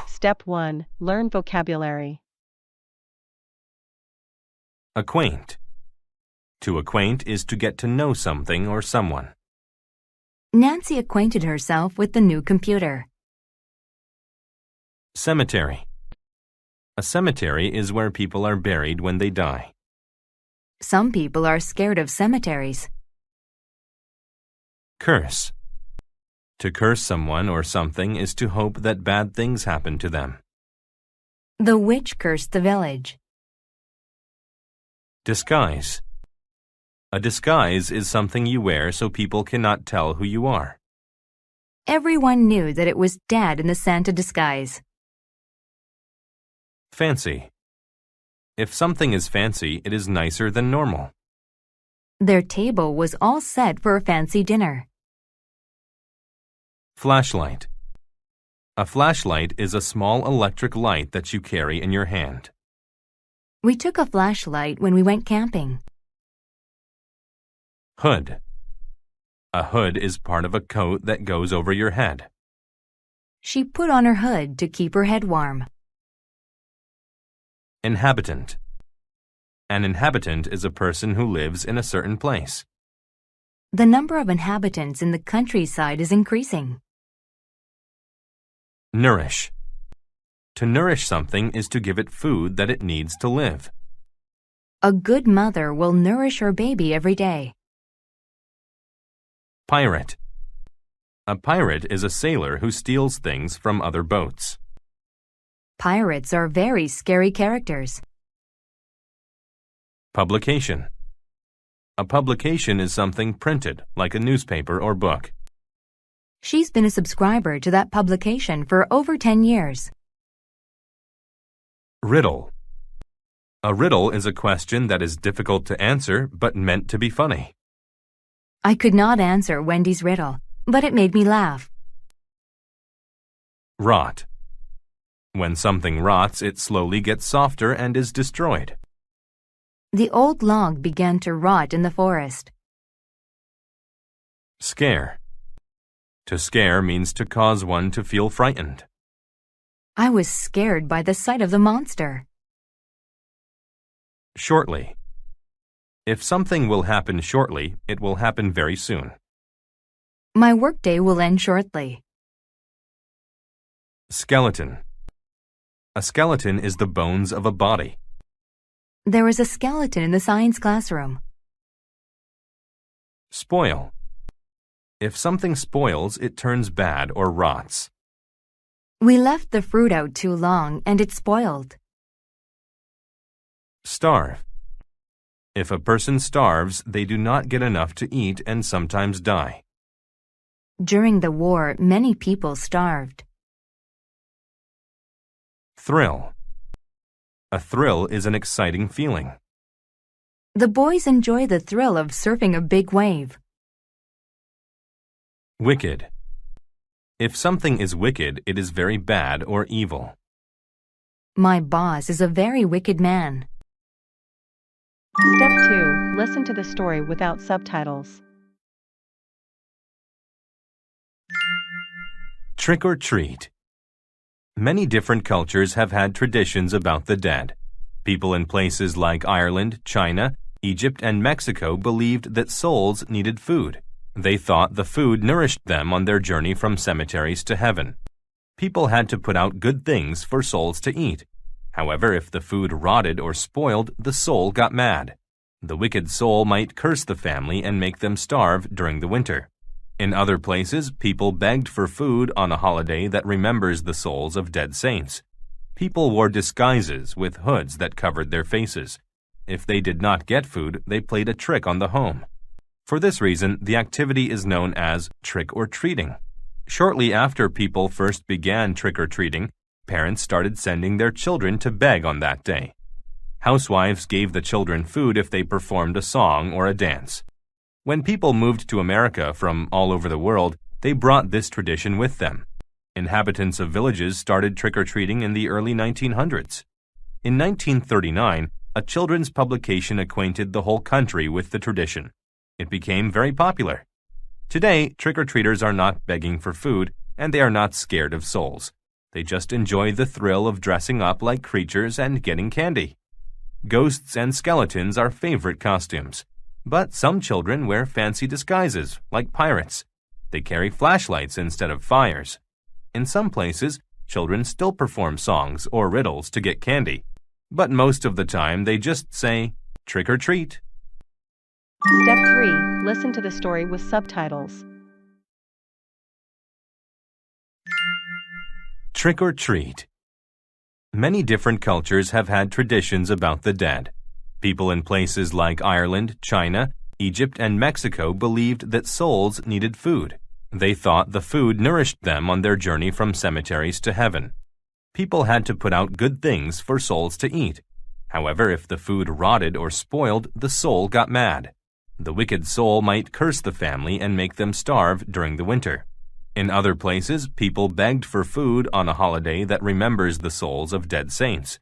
Step 1. Learn vocabulary. Acquaint. To acquaint is to get to know something or someone. Nancy acquainted herself with the new computer. Cemetery. A cemetery is where people are buried when they die. Some people are scared of cemeteries. Curse. To curse someone or something is to hope that bad things happen to them. The witch cursed the village. Disguise. A disguise is something you wear so people cannot tell who you are. Everyone knew that it was Dad in the Santa disguise. Fancy. If something is fancy, it is nicer than normal. Their table was all set for a fancy dinner. Flashlight. A flashlight is a small electric light that you carry in your hand. We took a flashlight when we went camping. Hood. A hood is part of a coat that goes over your head. She put on her hood to keep her head warm. Inhabitant. An inhabitant is a person who lives in a certain place. The number of inhabitants in the countryside is increasing. Nourish. To nourish something is to give it food that it needs to live. A good mother will nourish her baby every day. Pirate. A pirate is a sailor who steals things from other boats. Pirates are very scary characters. Publication. A publication is something printed, like a newspaper or book. She's been a subscriber to that publication for over 10 years. Riddle. A riddle is a question that is difficult to answer but meant to be funny. I could not answer Wendy's riddle, but it made me laugh. Rot. When something rots, it slowly gets softer and is destroyed. The old log began to rot in the forest. Scare. To scare means to cause one to feel frightened. I was scared by the sight of the monster. Shortly. If something will happen shortly, it will happen very soon. My workday will end shortly. Skeleton. A skeleton is the bones of a body. There was a skeleton in the science classroom. Spoil. If something spoils, it turns bad or rots. We left the fruit out too long and it spoiled. Starve. If a person starves, they do not get enough to eat and sometimes die. During the war, many people starved. Thrill. A thrill is an exciting feeling. The boys enjoy the thrill of surfing a big wave. Wicked. If something is wicked, it is very bad or evil. My boss is a very wicked man. Step 2. Listen to the story without subtitles. Trick or treat. Many different cultures have had traditions about the dead. People in places like Ireland, China, Egypt, and Mexico believed that souls needed food. They thought the food nourished them on their journey from cemeteries to heaven. People had to put out good things for souls to eat. However, if the food rotted or spoiled, the soul got mad. The wicked soul might curse the family and make them starve during the winter. In other places, people begged for food on a holiday that remembers the souls of dead saints. People wore disguises with hoods that covered their faces. If they did not get food, they played a trick on the home. For this reason, the activity is known as trick-or-treating. Shortly after people first began trick-or-treating, parents started sending their children to beg on that day. Housewives gave the children food if they performed a song or a dance. When people moved to America from all over the world, they brought this tradition with them. Inhabitants of villages started trick-or-treating in the early 1900s. In 1939, a children's publication acquainted the whole country with the tradition. It became very popular. Today, trick-or-treaters are not begging for food, and they are not scared of souls. They just enjoy the thrill of dressing up like creatures and getting candy. Ghosts and skeletons are favorite costumes. But some children wear fancy disguises, like pirates. They carry flashlights instead of fires. In some places, children still perform songs or riddles to get candy. But most of the time, they just say, "Trick or treat." Step 3. Listen to the story with subtitles. Trick or treat. Many different cultures have had traditions about the dead. People in places like Ireland, China, Egypt, and Mexico believed that souls needed food. They thought the food nourished them on their journey from cemeteries to heaven. People had to put out good things for souls to eat. However, if the food rotted or spoiled, the soul got mad. The wicked soul might curse the family and make them starve during the winter. In other places, people begged for food on a holiday that remembers the souls of dead saints.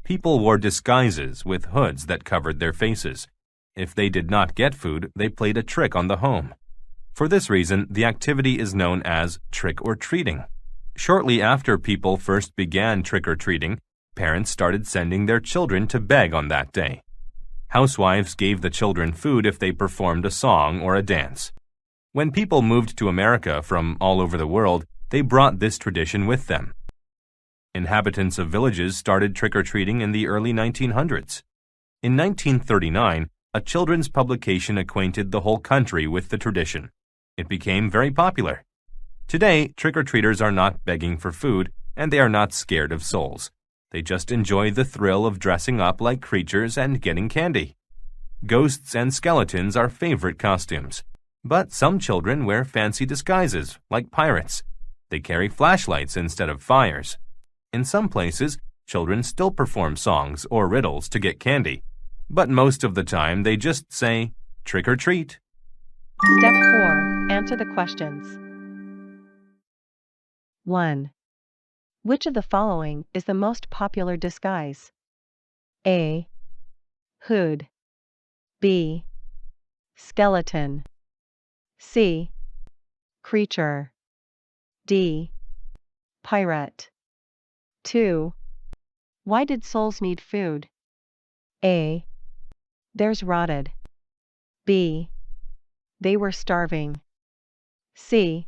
People wore disguises with hoods that covered their faces. If they did not get food, they played a trick on the home. For this reason, the activity is known as trick or treating. Shortly after people first began trick or treating, parents started sending their children to beg on that day. Housewives gave the children food if they performed a song or a dance. When people moved to America from all over the world, they brought this tradition with them. Inhabitants of villages started trick-or-treating in the early 1900s. In 1939, a children's publication acquainted the whole country with the tradition. It became very popular. Today, trick-or-treaters are not begging for food, and they are not scared of souls. They just enjoy the thrill of dressing up like creatures and getting candy. Ghosts and skeletons are favorite costumes. But some children wear fancy disguises, like pirates. They carry flashlights instead of fires. In some places, children still perform songs or riddles to get candy. But most of the time, they just say, "Trick or treat." Step 4. Answer the questions. 1. Which of the following is the most popular disguise? A. Hood. B. Skeleton. C. Creature. D. Pirate. 2. Why did souls need food? A. Theirs rotted. B. They were starving. C.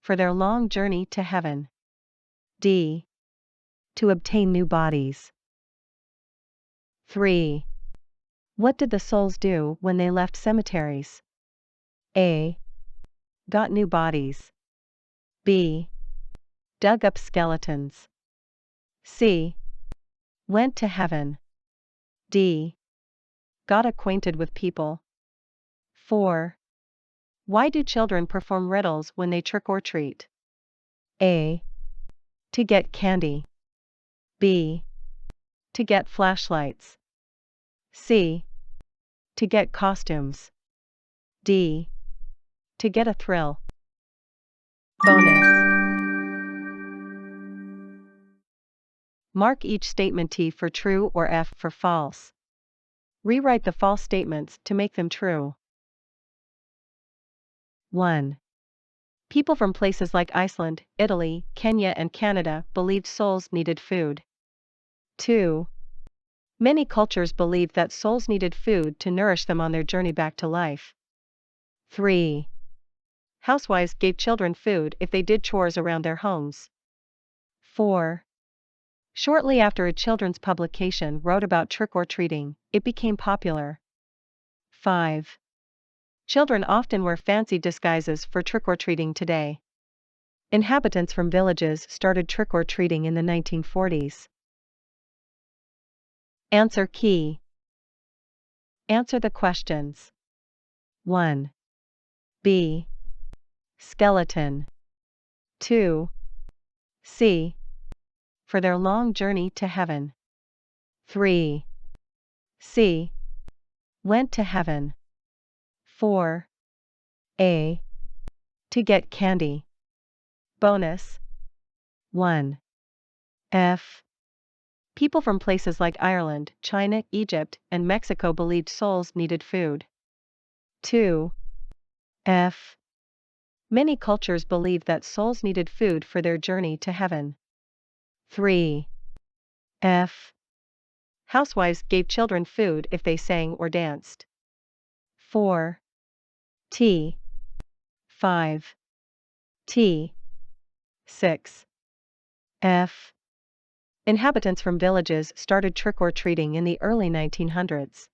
For their long journey to heaven. D. To obtain new bodies. 3. What did the souls do when they left cemeteries? A. Got new bodies. B. Dug up skeletons. C. Went to heaven. D. Got acquainted with people. 4. Why do children perform riddles when they trick or treat? A. To get candy. B. To get flashlights. C. To get costumes. D. To get a thrill. Bonus. Mark each statement T for true or F for false. Rewrite the false statements to make them true. 1. People from places like Iceland, Italy, Kenya, and Canada believed souls needed food. 2. Many cultures believed that souls needed food to nourish them on their journey back to life. 3. Housewives gave children food if they did chores around their homes. 4. Shortly after a children's publication wrote about trick-or-treating, it became popular. 5. Children often wear fancy disguises for trick-or-treating today. Inhabitants from villages started trick-or-treating in the 1940s. Answer key. Answer the questions. 1. B. Skeleton. 2. C. For their long journey to heaven. 3. C. Went to heaven. 4. A. To get candy. Bonus. 1. F. People from places like Ireland, China, Egypt, and Mexico believed souls needed food. 2. F. Many cultures believe that souls needed food for their journey to heaven. 3. F. Housewives gave children food if they sang or danced. 4. T. 5. T. 6. F. Inhabitants from villages started trick-or-treating in the early 1900s.